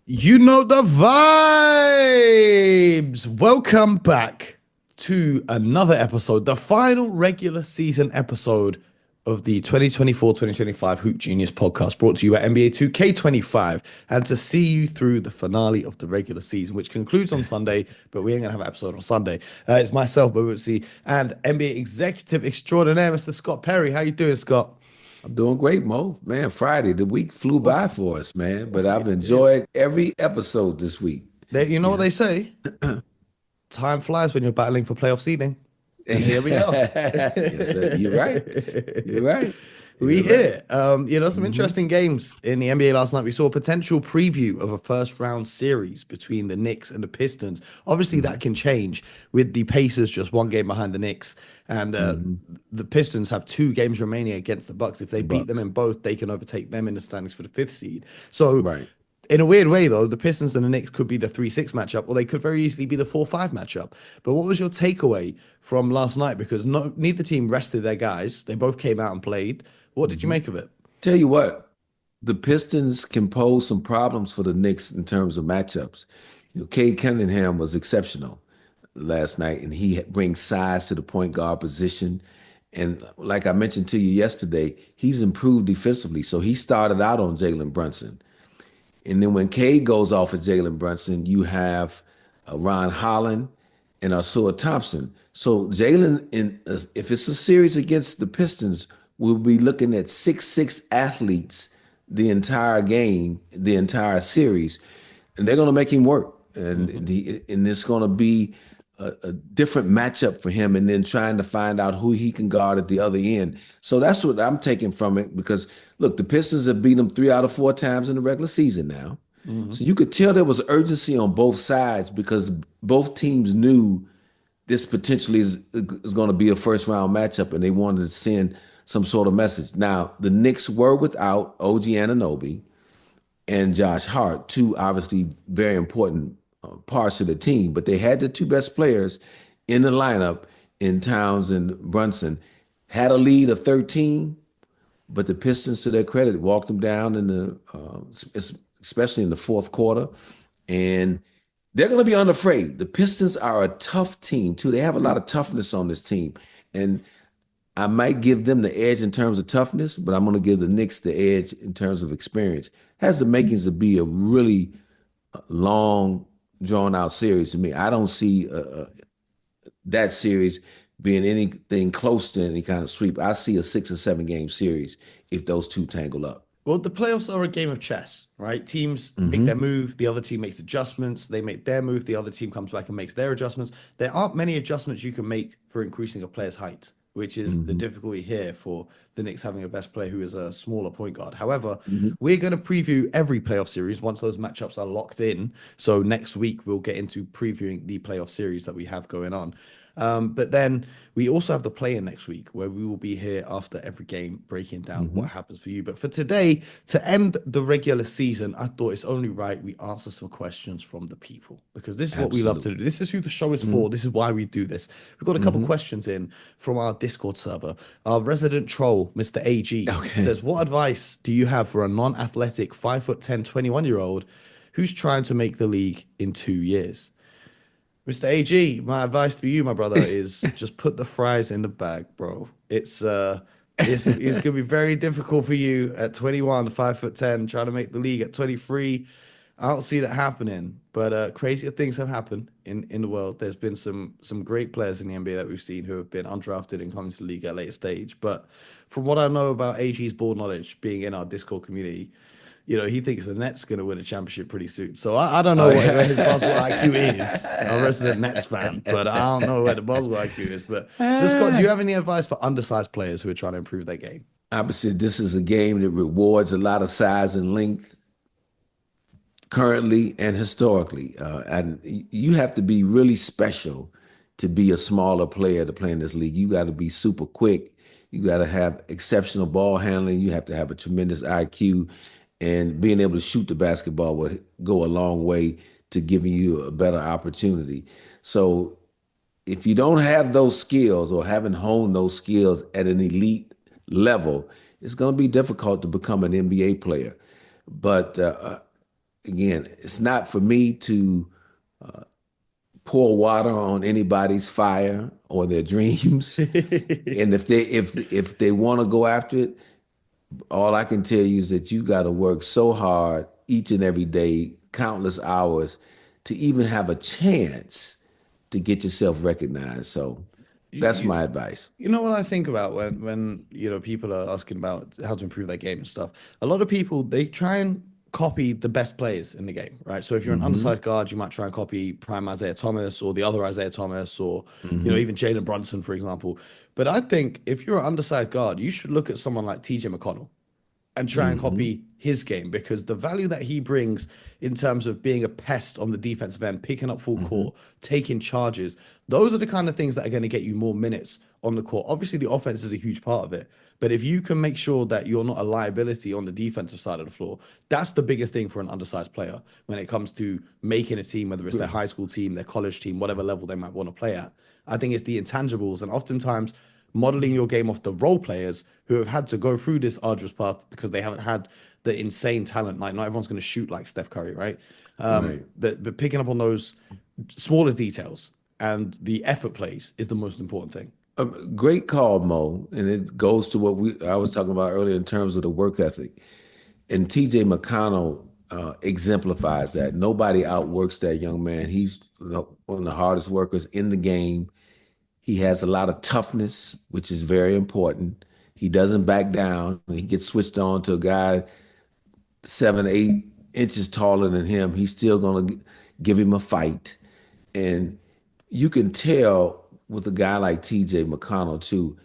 You know the vibes. Welcome back to another episode, the final regular season episode of the 2024-2025 Hoop Genius podcast, brought to you at NBA 2K25, and to see you through the finale of the regular season, which concludes on Sunday, but we ain't gonna have an episode on Sunday. It's myself, Bobutsi, and NBA executive extraordinaire, Mr. Scott Perry. How you doing, Scott? I'm doing great, Mo. Man, Friday, the week flew by for us, man. But I've It did. enjoyed every episode this week. You know You what know? they say? Time flies when you're battling for playoff seeding. And here we are. Yes, sir. You're right. You're right. We You're right. here. Some Hmm. interesting games in the NBA last night. We saw a potential preview of a first round series between the Knicks and the Pistons. Obviously, Hmm. that can change with the Pacers just one game behind the Knicks, and Hmm. the Pistons have two games remaining against the Bucks. If they The beat them Bucks. in both, they can overtake them in the standings for the fifth seed. So Right. in a weird way, though, the Pistons and the Knicks could be the 3-6 matchup, or they could very easily be the 4-5 matchup. But what was your takeaway from last night? Because neither team rested their guys. They both came out and played. What did you Hmm. make of it? Tell you what, the Pistons can pose some problems for the Knicks in terms of matchups. Cade Cunningham was exceptional last night, and he brings size to the point guard position. And like I mentioned to you yesterday, he's improved defensively. So he started out on Jalen Brunson. And then when Cade goes off of Jalen Brunson, you have Ron Holland and Asua Thompson. So Jalen, if it's a series against the Pistons, we'll be looking at 6'6" athletes the entire game, the entire series, and they're going to make him work. Mhm. And it's going to be a different matchup for him, and then trying to find out who he can guard at the other end. So that's what I'm taking from it. Because look, the Pistons have beat them 3 out of 4 times in the regular season now, Mhm. so you could tell there was urgency on both sides because both teams knew this potentially is going to be a first round matchup, and they wanted to send some sort of message. Now the Knicks were without OG Anunoby and Josh Hart, two obviously very important parts of the team, but they had the two best players in the lineup in Towns and Brunson. Had a lead of 13, but the Pistons, to their credit, walked them down in especially in the fourth quarter, and they're going to be unafraid. The Pistons are a tough team too. They have a lot of toughness on this team, and I might give them the edge in terms of toughness, but I'm going to give the Knicks the edge in terms of experience. Has the makings to be a really long, drawn out series to me. I don't see that series being anything close to any kind of sweep. I see a 6 or 7 game series if those two tangle up. Well, the playoffs are a game of chess, right? Teams make their Hmm. move, the other team makes adjustments, they make their move, the other team comes back and makes their adjustments. There aren't many adjustments you can make for increasing a player's height, which is the Hmm. difficulty here for the Knicks having a best player who is a smaller point guard. However, Hmm. we're going to preview every playoff series once those matchups are locked in. So next week, we'll get into previewing the playoff series that we have going on. But then we also have the play-in next week where we will be here after every game breaking down Hmm. what happens for you. But for today, to end the regular season, I thought it's only right we answer some questions from the people because this is what we love to do. Absolutely. This is who the show is Hmm. for. This is why we do this. We've got a couple Hmm. questions in from our Discord server. Our resident troll, Mr. AG, Okay. says, what advice do you have for a non-athletic 5'10", 21-year-old who's trying to make the league in 2 years? Mr. AG, my advice for you, my brother, is just put the fries in the bag, bro. It's gonna be very difficult for you at 21, 5'10", trying to make the league at 23. I don't see that happening, but crazier things have happened in the world. There's been some great players in the NBA that we've seen who have been undrafted and come to the league at a later stage. But from what I know about AG's ball knowledge, being in our Discord community, he thinks the Nets going to win a championship pretty soon. So I don't Oh, know what his basketball IQ is. I'm a yeah. resident Nets fan, but I don't know where the basketball IQ is. But Scott, do you have any advice for undersized players who are trying to improve their game? Obviously, this is a game that rewards a lot of size and length currently and historically. And you have to be really special to be a smaller player to play in this league. You got to be super quick. You got to have exceptional ball handling. You have to have a tremendous IQ, and being able to shoot the basketball will go a long way to giving you a better opportunity. So if you don't have those skills or haven't honed those skills at an elite level, it's going to be difficult to become an NBA player. But again, it's not for me to pour water on anybody's fire or their dreams. And if they want to go after it, all I can tell you is that you got to work so hard each and every day, countless hours, to even have a chance to get yourself recognized. So You, that's you my advice. you know what I think about when people are asking about how to improve their game and stuff. A lot of people they try and copy the best players in the game, right? So if you're an Hmm. undersized guard, you might try and copy prime Isaiah Thomas or the other Isaiah Thomas or Hmm. even Jalen Brunson, for example. But I think if you're an undersized guard, you should look at someone like TJ McConnell and try and Hmm. copy his game because the value that he brings in terms of being a pest on the defensive end, picking up full Hmm. court, taking charges, those are the kind of things that are going to get you more minutes on the court. Obviously, the offense is a huge part of it, but if you can make sure that you're not a liability on the defensive side of the floor, that's the biggest thing for an undersized player when it comes to making a team, whether it's their high school team, their college team, whatever level they might want to play at. I think it's the intangibles, and oftentimes modeling your game off the role players who have had to go through this arduous path because they haven't had the insane talent. Like not everyone's going to shoot like Steph Curry, right? Right. But picking up on those smaller details and the effort plays is the most important thing. Great call, Mo. And it goes to what I was talking about earlier in terms of the work ethic. And TJ McConnell exemplifies that. Nobody outworks that young man. He's one of the hardest workers in the game. He has a lot of toughness, which is very important. He doesn't back down. He gets switched on to a guy 7, 8 inches taller than him. He's still going to give him a fight. And you can tell with a guy like TJ McConnell, too,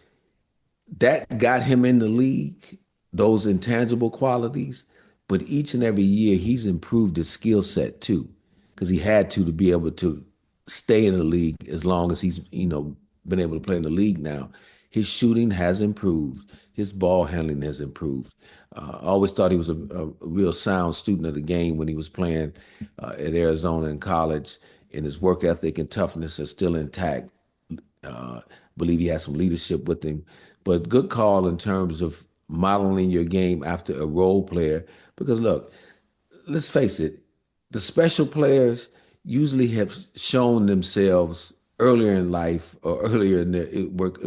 that got him in the league, those intangible qualities. But each and every year, he's improved his skill set too, because he had to be able to stay in the league as long as he's been able to play in the league now. His shooting has improved. His ball handling has improved. I always thought he was a real sound student of the game when he was playing at Arizona in college, and his work ethic and toughness are still intact. Believe he has some leadership with him. But good call in terms of modeling your game after a role player. Because look, let's face it, the special players usually have shown themselves earlier in life or earlier in their work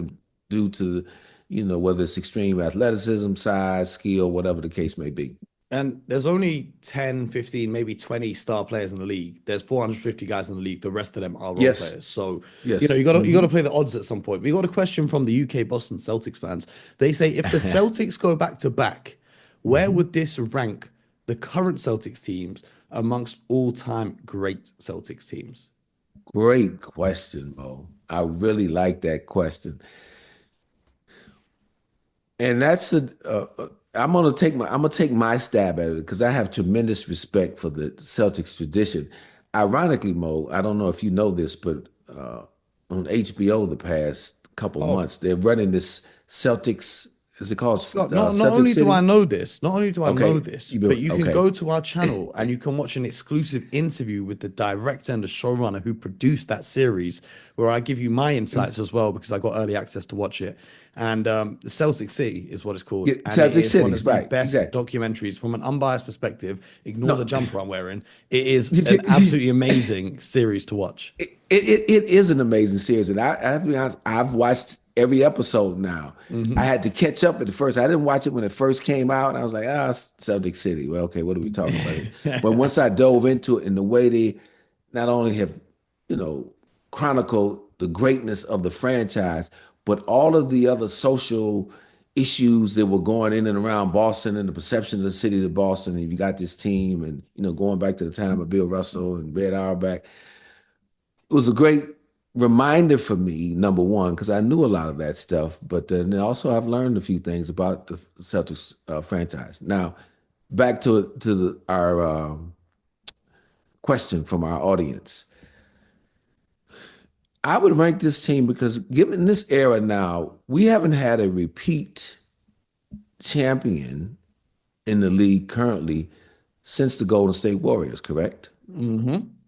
due to, whether it's extreme athleticism, size, skill, whatever the case may be. And there's only 10, 15, maybe 20 star players in the league. There's 450 guys in the league. The rest of them are role Yes, players. So, yes. you gotta play the odds at some point. We got a question from the UK Boston Celtics fans. They say if the Celtics go back to back, where Mhm. would this rank the current Celtics teams amongst all-time great Celtics teams? Great question, Mo. I really like that question. And that's the I'm gonna take my stab at it because I have tremendous respect for the Celtics tradition. Ironically, Mo, I don't know if you know this, but on HBO the past couple Oh, months they're running this Celtics. Is it called Scott, not Celtic only do I City? know this, not only do I know Okay, this, you but been you can okay. go to our channel and you can watch an exclusive interview with the director and the showrunner who produced that series, where I give you my insights as well because I got early access to watch it. And the Celtic City is what it's called, Yeah, and it Celtic is one Cities, of the right? best Exactly. documentaries from an unbiased perspective. Ignore the No, jumper I'm wearing. It is an absolutely amazing series to watch. it is an amazing series, and I have to be honest. I've watched every episode now. I Mhm. had to catch up at the first. I didn't watch it when it first came out, and I was like, it's Celtic City. Well, okay, what are we talking about here? But once I dove into it and the way they not only have, you know, chronicled the greatness of the franchise, but all of the other social issues that were going in and around Boston and the perception of the city of Boston. And you got this team, and going back to the time of Bill Russell and Red Auerbach, it was a great reminder for me, number one, because I knew a lot of that stuff, but then also I've learned a few things about the Celtics franchise. Now, back to our question from our audience. I would rank this team because given this era now, we haven't had a repeat champion in the league currently since the Golden State Warriors, correct?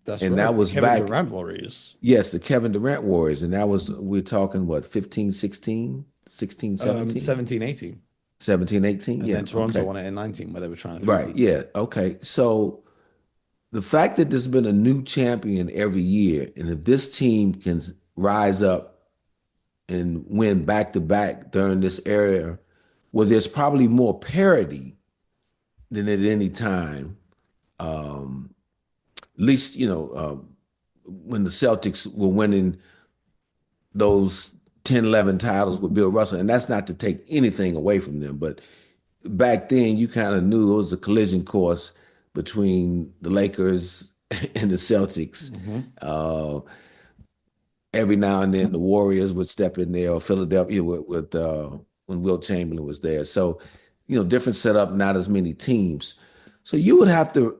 That's And that right. The was Kevin back. Durant Warriors. Yes, the Kevin Durant Warriors. And that was, we're talking what, 15, 16, 16, 17, 17, 18. 17, 18? And Yeah, then Toronto okay. won it in 19, where they were trying to Right, three-peat. yeah, okay. So the fact that there's been a new champion every year, and if this team can rise up and win back to back during this era, where there's probably more parity than at any time. At least when the Celtics were winning those 10, 11 titles with Bill Russell, and that's not to take anything away from them, but back then you kind of knew it was a collision course between the Lakers and the Celtics. Uh, every now and then the Warriors would step in there, or Philadelphia when Wilt Chamberlain was there. So, different setup, not as many teams. So you would have to.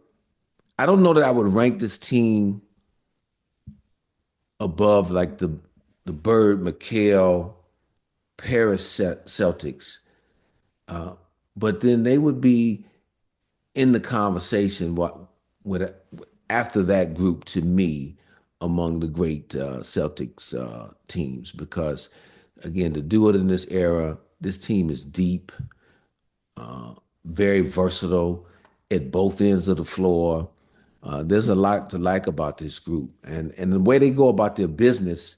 I don't know that I would rank this team above like the Bird, McHale, Paris Celtics, but then they would be in the conversation with after that group to me among the great Celtics teams, because again, to do it in this era, this team is deep, very versatile at both ends of the floor. There's a lot to like about this group, and the way they go about their business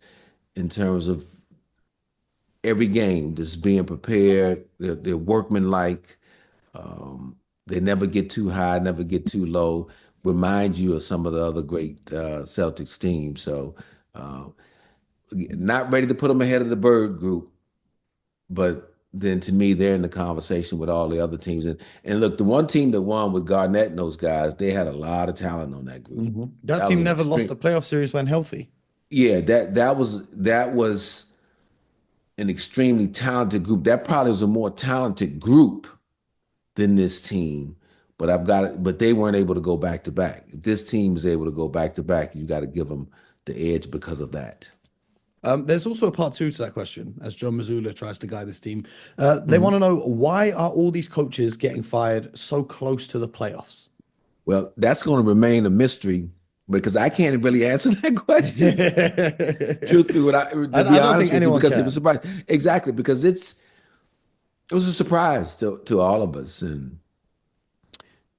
in terms of every game, just being prepared. They're workmanlike. They never get too high, never get too low. Remind you of some of the other great Celtics teams. So, not ready to put them ahead of the Bird group, but then to me, they're in the conversation with all the other teams. And look, the one team that won with Garnett and those guys, they had a lot of talent on that group. That That was team an never lost extreme. a playoff series when healthy. Yeah, that was an extremely talented group. That probably was a more talented group than this team. But I've got it. But they weren't able to go back to back. If this team is able to go back to back, you got to give them the edge because of that. There's also a part two to that question, as John Mazzulla tries to guide this team. They want Mhm. to know, why are all these coaches getting fired so close to the playoffs? Well, that's going to remain a mystery because I can't really answer that question. I, Truthfully, to be I don't think honest with you, anyone because it was a can. surprise. Exactly, because it was a surprise to all of us. And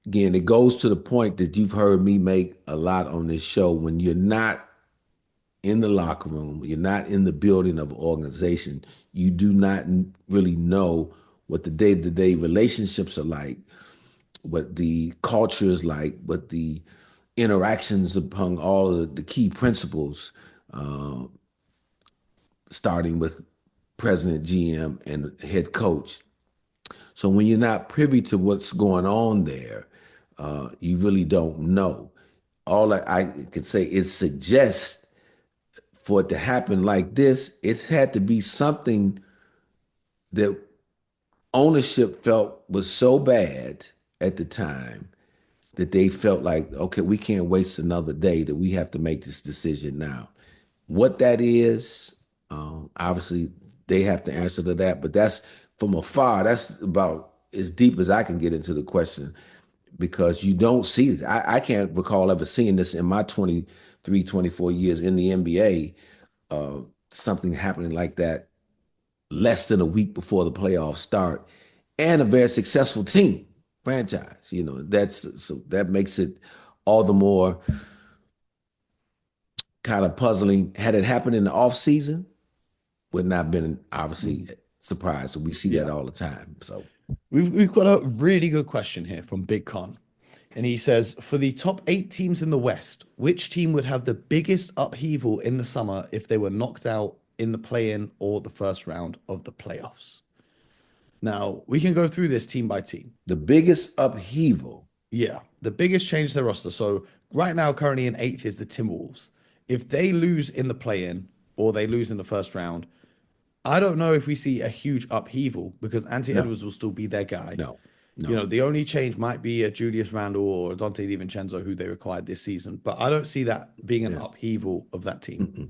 again, it goes to the point that you've heard me make a lot on this show. When you're not in the locker room, you're not in the building of organization, you do not really know what the day-to-day relationships are like, what the culture is like, what the interactions among all of the key principles, starting with president, GM, and head coach. So when you're not privy to what's going on there, you really don't know. All I can say, it suggests for it to happen like this, it had to be something that ownership felt was so bad at the time that they felt like, okay, we can't waste another day, that we have to make this decision now. What that is, obviously, they have to answer to that. But that's from afar. That's about as deep as I can get into the question, because you don't see it. I can't recall ever seeing this in my 23, 24 years in the NBA, something happening like that less than a week before the playoffs start, and a very successful team franchise. That makes it all the more kind of puzzling. Had it happened in the off season, would not have been obviously Mhm. surprised. So we see that Yeah. all the time. So We've got a really good question here from Big Con. And he says, for the top eight teams in the West, which team would have the biggest upheaval in the summer if they were knocked out in the play-in or the first round of the playoffs? Now, we can go through this team by team. the biggest upheaval. Yeah, the biggest change to their roster. So right now, currently in eighth is the Timberwolves. If they lose in the play-in or they lose in the first round, I don't know if we see a huge upheaval because Ante No, Edwards will still be their guy. no, no. The only change might be a Julius Randle or Dante DiVincenzo, who they required this season. But I don't see that being an Yeah. upheaval of that team. Mm-mm.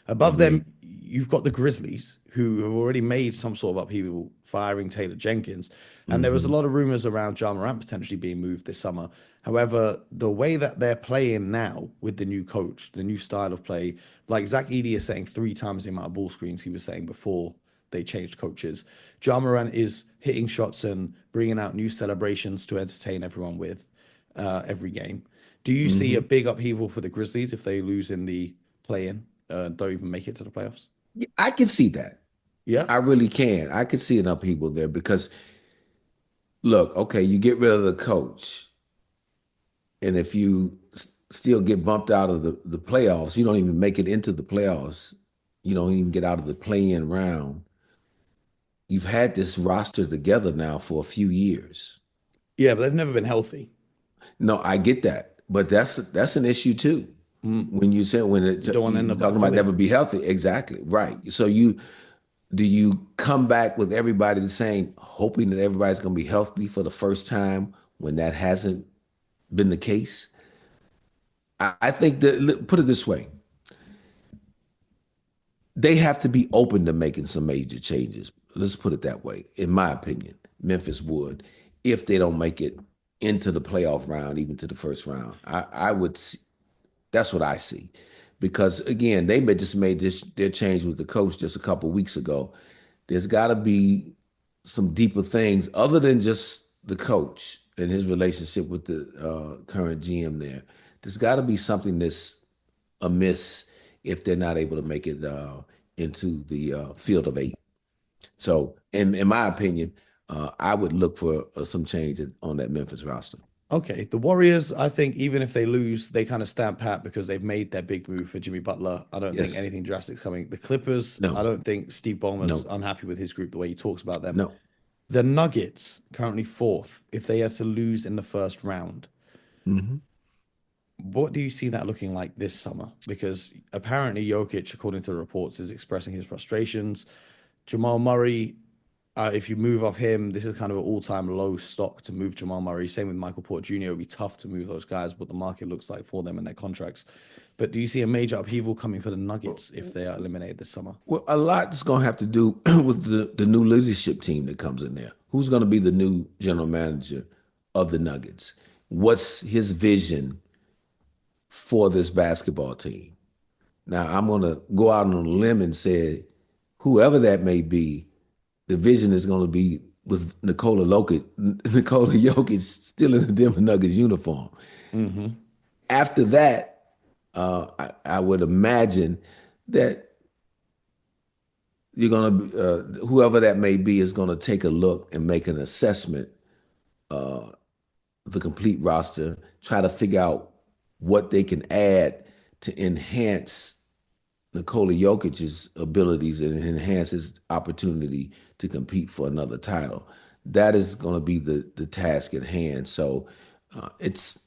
Above them, Agreed. you've got the Grizzlies, who have already made some sort of upheaval, firing Taylor Jenkins. And there was a Hmm. lot of rumors around Ja Morant potentially being moved this summer. However, the way that they're playing now with the new coach, the new style of play, like Zach Edey is saying 3 times the amount of ball screens he was saying before they changed coaches. Ja Morant is hitting shots and bringing out new celebrations to entertain everyone with every game. Do you see a Hmm. big upheaval for the Grizzlies if they lose in the play-in, don't even make it to the playoffs? I can see that. Yeah. I really can. I can see an upheaval there because look, okay, you get rid of the coach, and if you still get bumped out of the playoffs, you don't even make it into the playoffs. You don't even get out of the play-in round. You've had this roster together now for a few years. Yeah, but they've never been healthy. No, I get that, but that's an issue too. Mm. When you say when You don't want to end you're up like talking about Philly. never be healthy, exactly right. So do you come back with everybody the same, hoping that everybody's going to be healthy for the first time when that hasn't been the case? I think that put it this way, they have to be open to making some major changes. Let's put it that way. In my opinion, Memphis would if they don't make it into the playoff round, even to the first round. I would. That's what I see, because again, just made their change with the coach just a couple weeks ago. There's got to be some deeper things other than just the coach and his relationship with the current GM there. There's got to be something that's amiss if they're not able to make it into the field of eight. So, in my opinion, I would look for some change on that Memphis roster. Okay, the Warriors, I think even if they lose, they kind of stand pat because they've made their big move for Jimmy Butler. I don't think Yes. anything drastic's coming. The Clippers, I No. don't think Steve Ballmer's No. unhappy with his group the way he talks about them. No. The Nuggets, currently fourth, if they are to lose in the first round, Hmm. what do you see that looking like this summer? Because apparently Jokic, according to the reports, is expressing his frustrations. Jamal Murray, if you move off him, this is kind of an all-time low stock to move Jamal Murray. Same with Michael Porter Jr. It would be tough to move those guys, what the market looks like for them and their contracts. But do you see a major upheaval coming for the Nuggets if they are eliminated this summer? Well, a lot's going to have to do with the new leadership team that comes in there. Who's going to be the new general manager of the Nuggets? What's his vision for this basketball team? Now, I'm going to go out on a limb and say, whoever that may be, the vision is going to be with Nikola Jokic still in the Denver Nuggets uniform. Hmm. After that, I would imagine that you're going to whoever that may be is going to take a look and make an assessment of the complete roster, try to figure out what they can add to enhance Nikola Jokic's abilities and enhance his opportunity to compete for another title. That is going to be the task at hand. So it's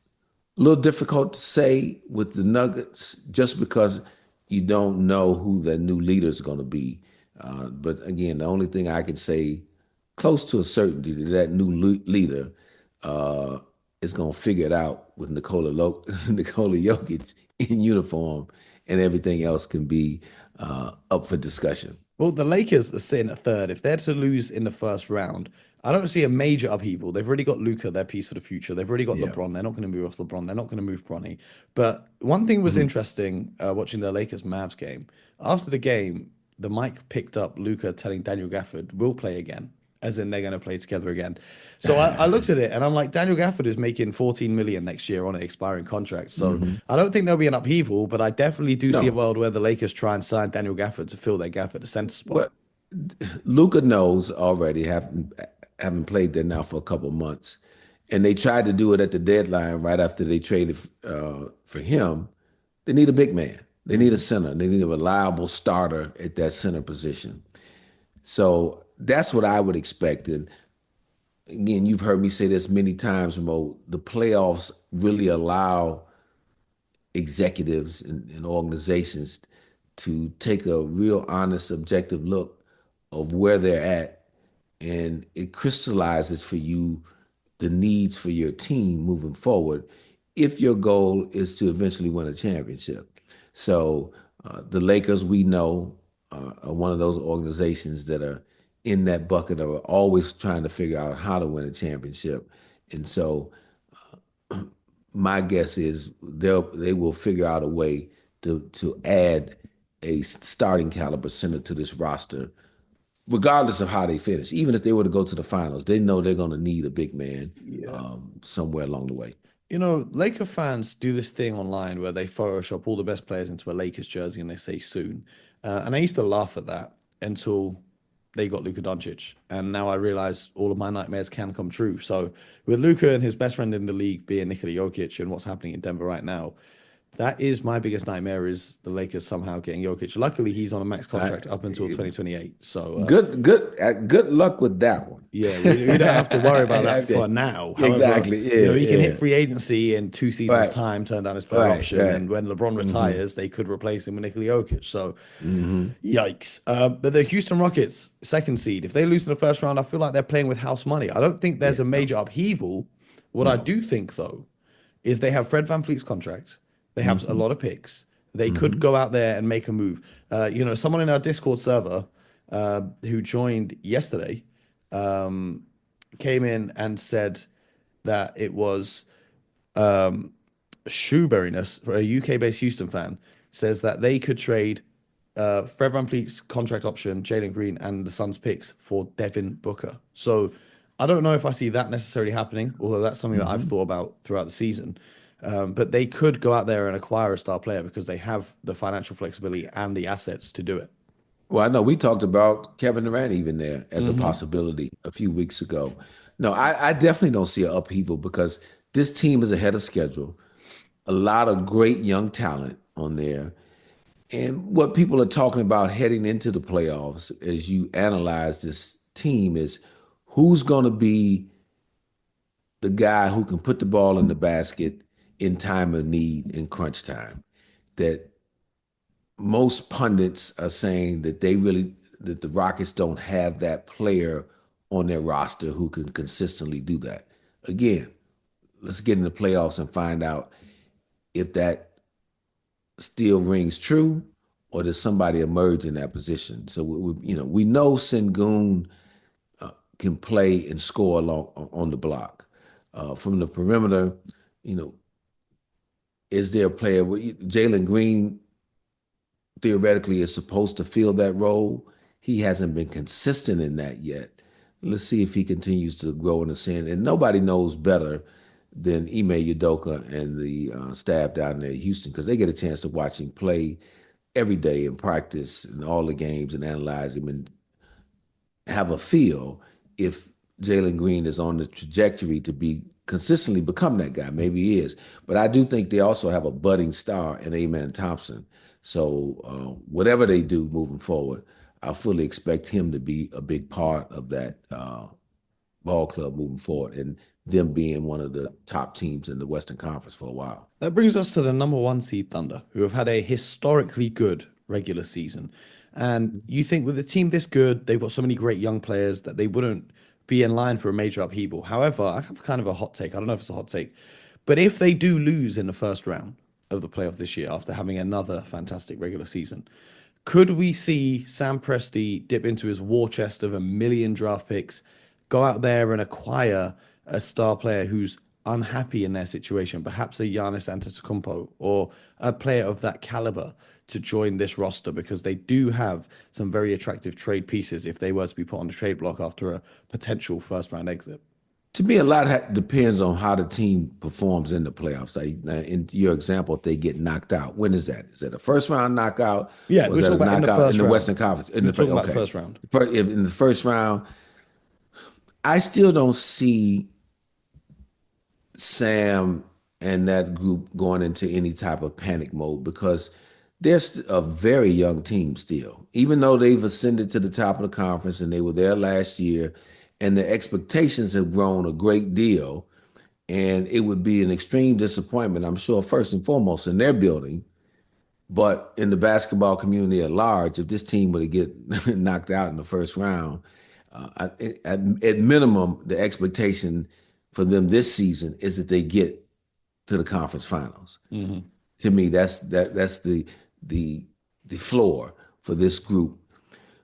a little difficult to say with the Nuggets just because you don't know who the new leader is going to be. But again, the only thing I can say close to a certainty that new leader uh, is going to figure it out with Nikola Jokic in uniform, and everything else can be up for discussion. Well, the Lakers are sitting at third. If they're to lose in the first round, I don't see a major upheaval. They've already got Luca, their piece for the future. They've already got Yeah. LeBron. They're not going to move off LeBron. They're not going to move Bronny. But one thing was Mhm. interesting watching the Lakers Mavs game. After the game, the mic picked up Luca telling Daniel Gafford, "We'll play again," as in they're going to play together again. So I looked at it and I'm like, Daniel Gafford is making 14 million next year on an expiring contract. So Mhm. I don't think there'll be an upheaval, but I definitely do see a No. world where the Lakers try and sign Daniel Gafford to fill their gap at the center spot. Well, Luca knows already, having played there now for a couple months, and they tried to do it at the deadline right after they traded for him. They need a big man. They need a Mhm. center. They need a reliable starter at that center position. So that's what I would expect. And again, you've heard me say this many times, Mo. The playoffs really allow executives and organizations to take a real honest, objective look of where they're at, and it crystallizes for you the needs for your team moving forward if your goal is to eventually win a championship. So the Lakers, we know, are one of those organizations that are in that bucket of always trying to figure out how to win a championship. And so my guess is they will figure out a way to add a starting caliber center to this roster, regardless of how they finish. Even if they were to go to the finals, they know they're going to need a big man Yeah. somewhere along the way. Laker fans do this thing online where they Photoshop all the best players into a Lakers jersey and they say soon. And I used to laugh at that until they got Luka Doncic. And now I realize all of my nightmares can come true. So with Luka and his best friend in the league being Nikola Jokic and what's happening in Denver right now, that is my biggest nightmare is the Lakers somehow getting Jokic. Luckily, he's on a max I, contract up until 2028. So good luck with that one. yeah, we don't have to worry about that for now. However, Exactly. Yeah, he can hit yeah. free agency in 2 seasons' Right, time, turn down his player right, option, right. and when LeBron Hmm. retires, they could replace him with Nikola Jokic. So, Hmm. yikes. But the Houston Rockets, second seed, if they lose in the first round, I feel like they're playing with house money. I don't think there's Yeah, a no, major upheaval. What I no. do think, though, is they have Fred VanVleet's contract. They have a Hmm. lot of picks. They could Hmm. go out there and make a move. Someone in our Discord server who joined yesterday came in and said that it was Shoeburyness, a UK-based Houston fan, says that they could trade Fred VanVleet's contract option, Jalen Green, and the Suns picks for Devin Booker. So I don't know if I see that necessarily happening, although that's something that I've Hmm. thought about throughout the season. But they could go out there and acquire a star player because they have the financial flexibility and the assets to do it. Well, I know we talked about Kevin Durant even there as a Hmm. possibility a few weeks ago. No, I definitely don't see an upheaval because this team is ahead of schedule. A lot of great young talent on there. And what people are talking about heading into the playoffs as you analyze this team is who's going to be the guy who can put the ball in the basket in time of need in crunch time. That most pundits are saying that that the Rockets don't have that player on their roster who can consistently do that. Again, let's get in the playoffs and find out if that still rings true or does somebody emerge in that position. So we know Sengun can play and score along on the block. From the perimeter, you know, is there a player? Jalen Green theoretically is supposed to fill that role. He hasn't been consistent in that yet. Let's see if he continues to grow and ascend. And nobody knows better than Ime Udoka and the staff down there in Houston because they get a chance to watch him play every day in practice and all the games and analyze him and have a feel if Jalen Green is on the trajectory to be consistently become that guy. Maybe he is, but I do think they also have a budding star in Amen Thompson. So whatever they do moving forward, I fully expect him to be a big part of that ball club moving forward, and them being one of the top teams in the Western Conference for a while. That brings us to the number one seed Thunder, who have had a historically good regular season. And you think with a team this good, they've got so many great young players that they wouldn't be in line for a major upheaval. However, I have kind of a hot take. I don't know if it's a hot take, but if they do lose in the first round of the playoffs this year after having another fantastic regular season, could we see Sam Presti dip into his war chest of a million draft picks, go out there and acquire a star player who's unhappy in their situation, perhaps a Giannis Antetokounmpo or a player of that caliber to join this roster because they do have some very attractive trade pieces if they were to be put on the trade block after a potential first round exit. To me, a lot depends on how the team performs in the playoffs. Like in your example, if they get knocked out, when is that? Is that a first round knockout, Yeah, or is we're that a talking about in the knockout in first the round. Western Conference? We're talking about the Okay, first round. if in the first round, I still don't see Sam and that group going into any type of panic mode because they're a very young team still. Even though they've ascended to the top of the conference and they were there last year, and the expectations have grown a great deal, and it would be an extreme disappointment, I'm sure, first and foremost in their building, but in the basketball community at large, if this team were to get knocked out in the first round, at minimum, the expectation for them this season is that they get to the conference finals. Mhm. To me, that's the the floor for this group.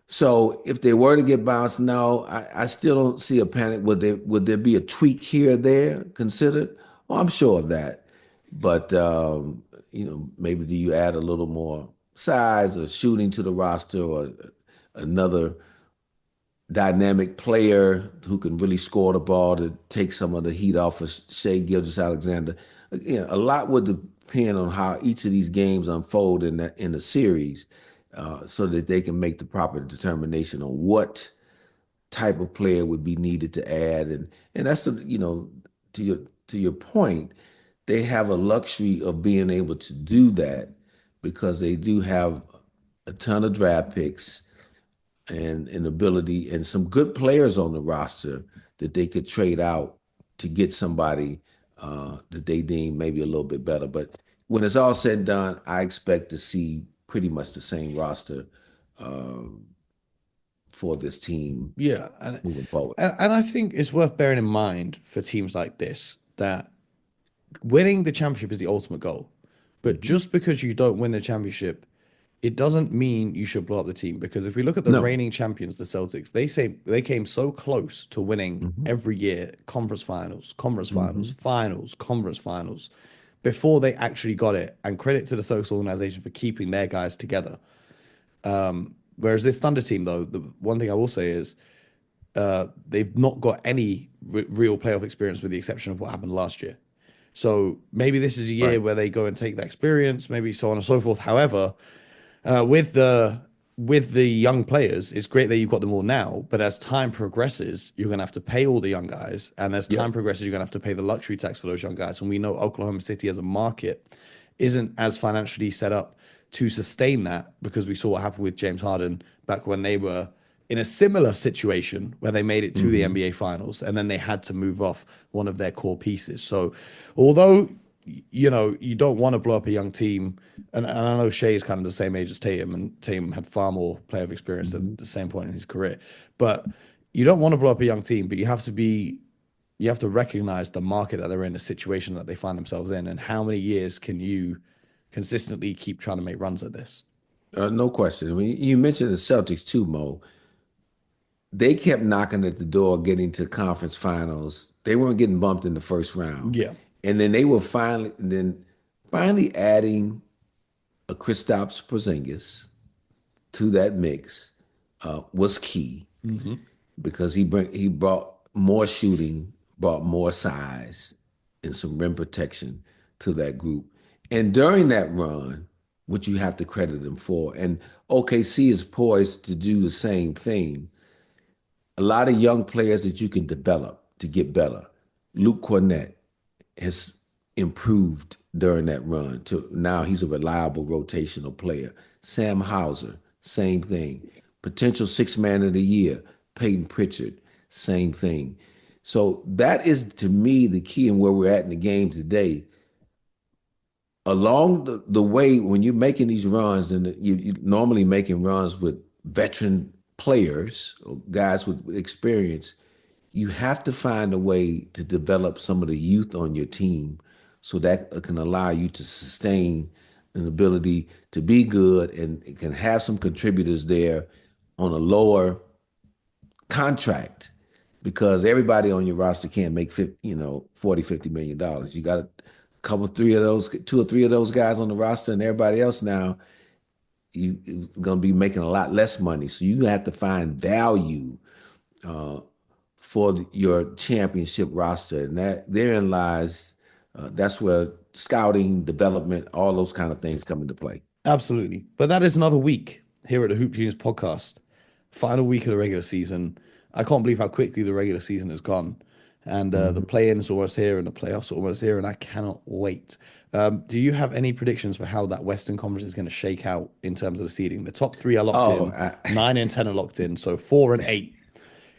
So if they were to get bounced, no, I still don't see a panic. Would there be a tweak here or there considered? Well, I'm sure of that. But maybe do you add a little more size or shooting to the roster or another dynamic player who can really score the ball to take some of the heat off of Shea Gilgeous-Alexander. Again, a lot would depend on how each of these games unfold in the series, so that they can make the proper determination on what type of player would be needed to add, and that's to your point, they have a luxury of being able to do that because they do have a ton of draft picks and an ability and some good players on the roster that they could trade out to get somebody that they deem maybe a little bit better. But when it's all said and done, I expect to see pretty much the same roster for this team Yeah, and, moving forward. and and I think it's worth bearing in mind for teams like this that winning the championship is the ultimate goal. But Mhm. just because you don't win the championship, it doesn't mean you should blow up the team. Because if we look at the No. reigning champions, the Celtics, they say they came so close to winning Hmm. every year, conference finals, Hmm. finals, conference finals, before they actually got it. And credit to the Celtics organization for keeping their guys together. Whereas this Thunder team, though, the one thing I will say is they've not got any real playoff experience with the exception of what happened last year. So maybe this is a year Right. where they go and take that experience, maybe so on and so forth. However, with the young players, it's great that you've got them all now, but as time progresses, you're gonna have to pay all the young guys, and as time Yep. progresses, you're gonna have to pay the luxury tax for those young guys. And we know Oklahoma City as a market isn't as financially set up to sustain that because we saw what happened with James Harden back when they were in a similar situation where they made it to the Hmm. NBA finals and then they had to move off one of their core pieces. So although you don't want to blow up a young team, and I know Shea is kind of the same age as Tatum, and Tatum had far more playoff experience at Hmm. the same point in his career. But you don't want to blow up a young team, but you have to recognize the market that they're in, the situation that they find themselves in, and how many years can you consistently keep trying to make runs at this? No question. I mean, you mentioned the Celtics too, Mo. They kept knocking at the door, getting to conference finals. They weren't getting bumped in the first round, Yeah. and then they were finally adding a Kristaps Porzingis to that mix was key Hmm. because he brought more shooting, brought more size, and some rim protection to that group. And during that run, which you have to credit him for, and OKC is poised to do the same thing. A lot of young players that you can develop to get better. Luke Cornett has improved during that run to now he's a reliable rotational player. Sam Hauser, same thing. Potential six man of the year. Peyton Pritchard, same thing. So that is to me the key in where we're at in the game today. Along the way, when you're making these runs, and you normally making runs with veteran players or guys with experience, you have to find a way to develop some of the youth on your team so that it can allow you to sustain an ability to be good and it can have some contributors there on a lower contract because everybody on your roster can't make 50, 40, $50 million. You got a couple, three of those, two or three of those guys on the roster, and everybody else now you going to be making a lot less money. So you have to find value for your championship roster, and that therein lies. That's where scouting, development, all those kind of things come into play. Absolutely. But that is another week here at the Hoop Genius podcast. Final week of the regular season. I can't believe how quickly the regular season has gone. And the Mhm. play-in is almost here and the playoffs are almost here, and I cannot wait. Do you have any predictions for how that Western Conference is going to shake out in terms of the seeding? The top three are locked Oh, in, 9 and 10 are locked in, so 4 and 8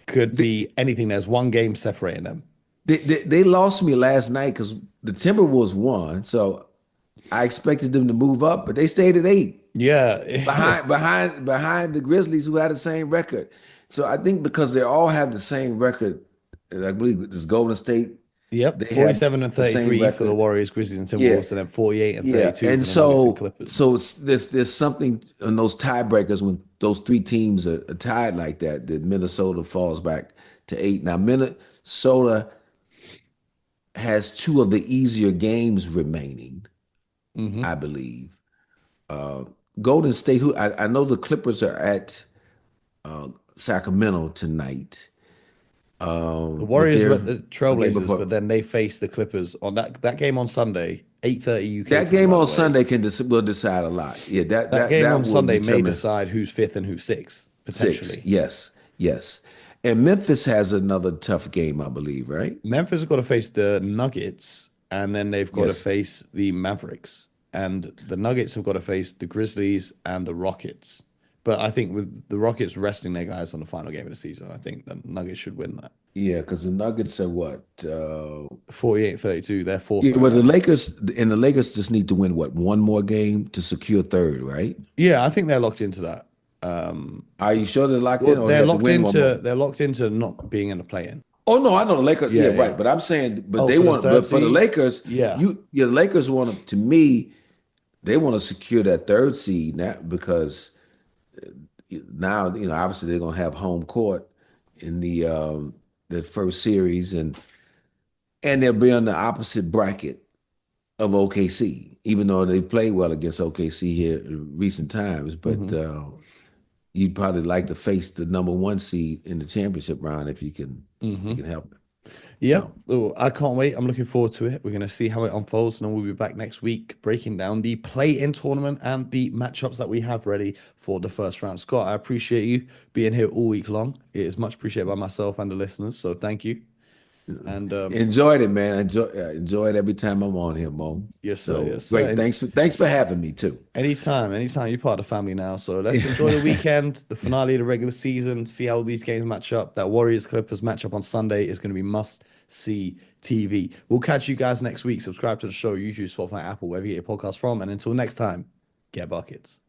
could they, be anything. There's one game separating them. they lost me last night because the Timberwolves won, so I expected them to move up, but they stayed at 8. Yeah. Behind the Grizzlies who had the same record. So I think because they all have the same record, and I believe this Golden State, Yep. they have 47 and the same 33 for the record. Warriors, Grizzlies, and Yeah, Timberwolves, and then 48 and yeah. 32 And for the Nuggets and so Clippers. so there's something in those tiebreakers when those three teams are tied like that, that Minnesota falls back to 8. Now Minnesota has two of the easier games remaining, I Hmm. believe. Golden State, who I know the Clippers are at Sacramento tonight. The But Warriors they're were the again Trailblazers, but before then they faced the Clippers on that game on Sunday, 8:30 UK that time, game by the on way. Sunday will decide a lot. Yeah, That game that on will Sunday may determine decide who's fifth and who's sixth, six. potentially. Yes, yes. And Memphis has another tough game, I believe, right? Memphis have got to face the Nuggets, and then they've got to Yes. face the Mavericks. And the Nuggets have got to face the Grizzlies and the Rockets. But I think with the Rockets resting their guys on the final game of the season, I think the Nuggets should win that. Yeah, because the Nuggets are what? 48-32, they're fourth Yeah, right well, now. The Lakers just need to win what, one more game to secure third, right? Yeah, I think they're locked into that. Are you sure they're locked Well, in, or they have to win one more? they're locked into not being in the play-in. Oh no, I know the Lakers. Yeah, Yeah, right. yeah. But I'm saying, Oh, for the third but for the seed? Lakers, Yeah. your Lakers want to me, they want to secure that third seed now because now obviously they're gonna have home court in the first series, and they'll be on the opposite bracket of OKC, even though they played well against OKC here in recent times. But Hmm. you'd probably like to face the number one seed in the championship round if you Hmm. can help it. Yep. So Oh, I can't wait. I'm looking forward to it. We're going to see how it unfolds, and then we'll be back next week breaking down the play-in tournament and the matchups that we have ready for the first round. Scott, I appreciate you being here all week long. It is much appreciated by myself and the listeners. So thank you. And enjoyed it, man. Enjoy it every time I'm on here, Mo. yes, sir. So Yes, sir. great. And Thanks for having me too. anytime, you're part of the family now. So let's enjoy the weekend, the finale of the regular season, see how these games match up. That Warriors Clippers matchup on Sunday is going to be must see TV. We'll catch you guys next week. Subscribe to the show, YouTube, Spotify, Apple, wherever you get your podcast from. And until next time, get buckets.